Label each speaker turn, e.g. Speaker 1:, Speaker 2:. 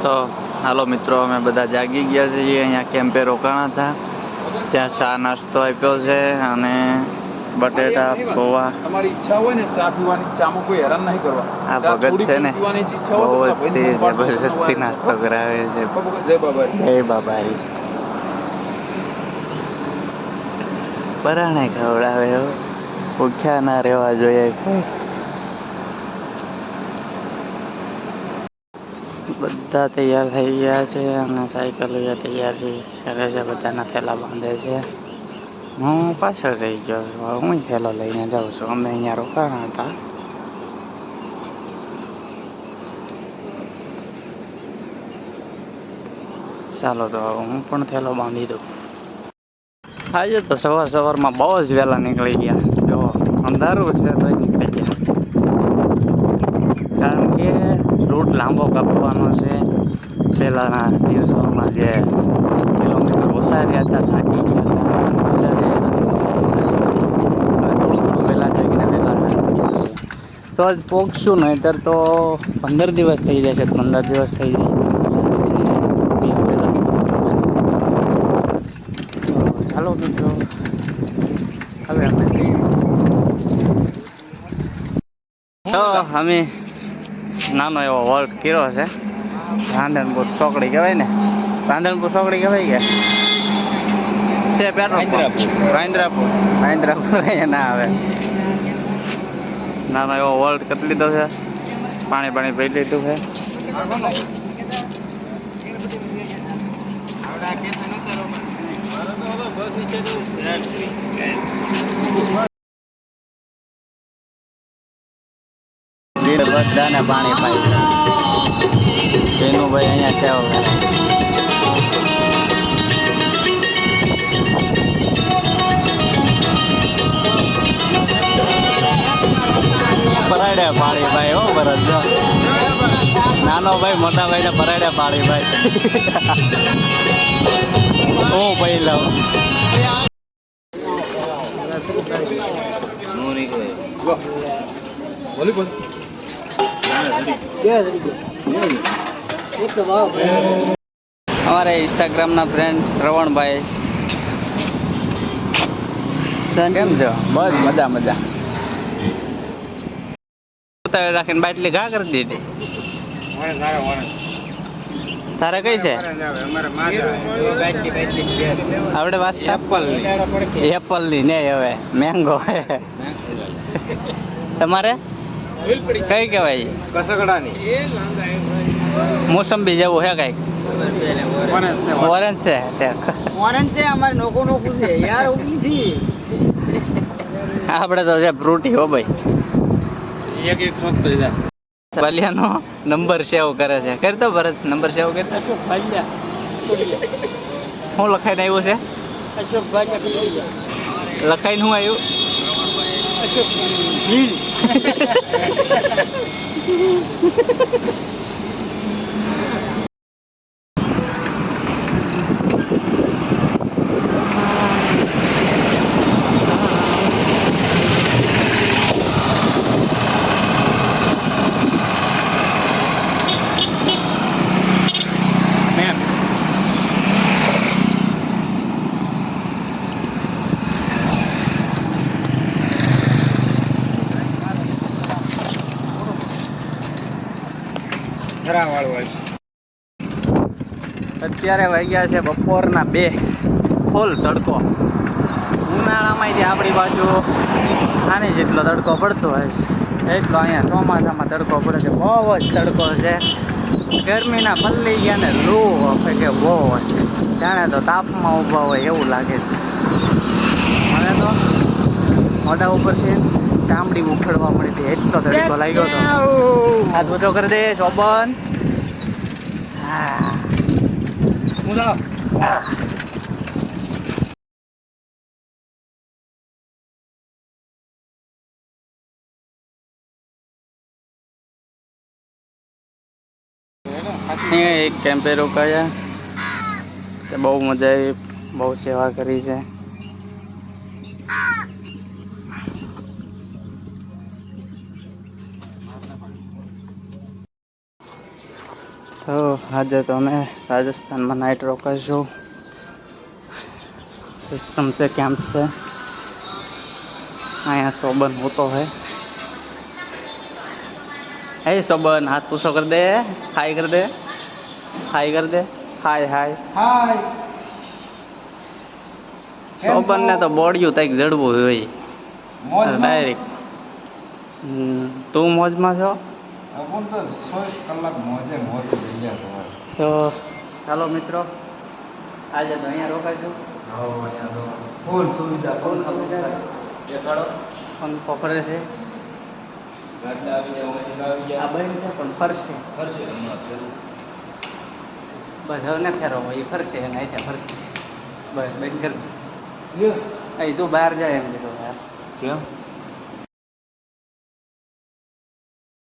Speaker 1: તો હાલો મિત્રો, અમે બધા જાગી ગયા છીએ. અહીંયા કેમ્પે રોકાણા હતા. ત્યાં ચા નાસ્તો આપ્યો છે અને બટેટા પૌવા.
Speaker 2: તમારી ઈચ્છા હોય ને ચા પીવાની, ચામાં કોઈ હેરાન નહીં કરવા.
Speaker 1: આ ભગત છે ને બહુ જ જબરજસ્તી નાસ્તો કરાવે છે.
Speaker 2: જય બાબારી.
Speaker 1: જય બાબારી. પરાણે ખવડાવે, ભૂખ્યા ના રહેવા જોઈએ. બધા તૈયાર થઈ ગયા છે અને સાયકલ તૈયાર કરે છે. બધાના થેલા બાંધે છે. હું પાછળ રહી ગયો છું. હું થેલો લઈને જાઉં છું. અમે અહીંયા રોકાણા હતા. ચાલો તો હું પણ થેલો બાંધી દઉં. આજે તો સવારમાં બહુ જ વહેલા નીકળી ગયા. જો અંધારું છે તો નીકળી ગયા, કારણ કે રૂટ લાંબો કાપવાનો છે. પહેલાના દિવસોમાં જે કિલોમીટર ઓછા રહ્યા હતા, થાકી ગયા વહેલા જઈને વહેલા છે તો જ પહોંચશું. નહીંતર તો 15 દિવસ થઈ જશે. 15 દિવસ થઈ જાય. ચાલો મિત્રો, હવે અમે તો અમે નાનો એવો વર્ક કર્યો છે. રાંધણપુર ચોકડી કહેવાય ને, રાંધણપુર ચોકડી કહેવાય કે તે પેટ્રોલ વાંદરાપુર અહીંયા ના આવે. નાનો એવો વર્ક કરી લીધો છે. પાણી પી લીધું છે. બધાને પાણી પાઈ ભાઈ અહીંયા સેવ કરે. પરાડ્યા પાડી ભાઈ. હો બરદ નાનો ભાઈ મોટા ભાઈ ને પરાડ્યા પાડી ભાઈ. હું પઈ લઉં. અમારે ઇન્સ્ટાગ્રામના ફ્રેન્ડ શ્રવણભાઈ, કેમ છો? બસ મજા. રાખીને બાટલી ઘા કરી દીધી. તારે કઈ છે? આપણે વાત એપલ ની ને હવે મેંગો. તમારે કઈ કહેવાય?
Speaker 2: કસકડાની
Speaker 1: મોસંબી જેવું હે કઈક. ઓરેન્જ છે.
Speaker 3: અમારે નોખું છે યાર.
Speaker 1: આપણે તો છે ફ્રૂટી હો ભાઈ.
Speaker 2: એક શોખ થઈ જાય.
Speaker 1: બલિયાનો નંબર સેવ કરે છે. કરતો ભરત નંબર સેવ કરતો. શું લખાઈને આવ્યું છે? લખાઈને શું આવ્યું? અત્યારે વાગ્યા છે બપોરના 2. ફૂલ તડકો. ઉનાળામાં જે આપણી બાજુ આની જેટલો તડકો પડતો હોય એટલો અહીંયા ચોમાસામાં તડકો પડે છે. બહુ જ તડકો છે. ગરમીના પલ્લી ગયા ને લૂ કે બહુ છે. જાણે તો તાપમાં ઊભા હોય એવું લાગે છે. મને તો મોઢા ઉપરથી ચામડી ઉખડવા મળી હતી. એટલો તડકો લાગ્યો હતો. હાથ ઊંચો કરી દે શોભન. એક કેમ્પે રોકાયા. બહુ મજા આવી. બહુ સેવા કરી છે. તો આજે તો અમે રાજસ્થાનમાં નાઇટ રોકાઈશું. સિસ્ટમ છે કેમ્પ છે અહીંયા. સોબન હોતો है. हे सोबन हाथ पूछो कर दे. हाय कर दे. हाय कर दे. हाय हाय.
Speaker 3: હાય
Speaker 1: સોબન ને તો બોડિયું તઈક જડવું હોય ડાયરેક્ટ. તું મોજમાં છો?
Speaker 3: અપન તો 6 કલાક મોજે મોજ થઈ ગયા તમારે.
Speaker 1: તો ચાલો મિત્રો આજે તો અહીંયા રોકાઈશું.
Speaker 3: ફૂલ સુવિધા ફૂલ
Speaker 1: દેખાડો ફોન પકડે છે. આ બંધ છે પણ ફરશે. બસ હવે ને ફેરો એ ફરશે અને અહીંથી ફરશે. બસ બંધ કરી અહીં તું બહાર જાય એમ કીધું યાર.
Speaker 2: કેમ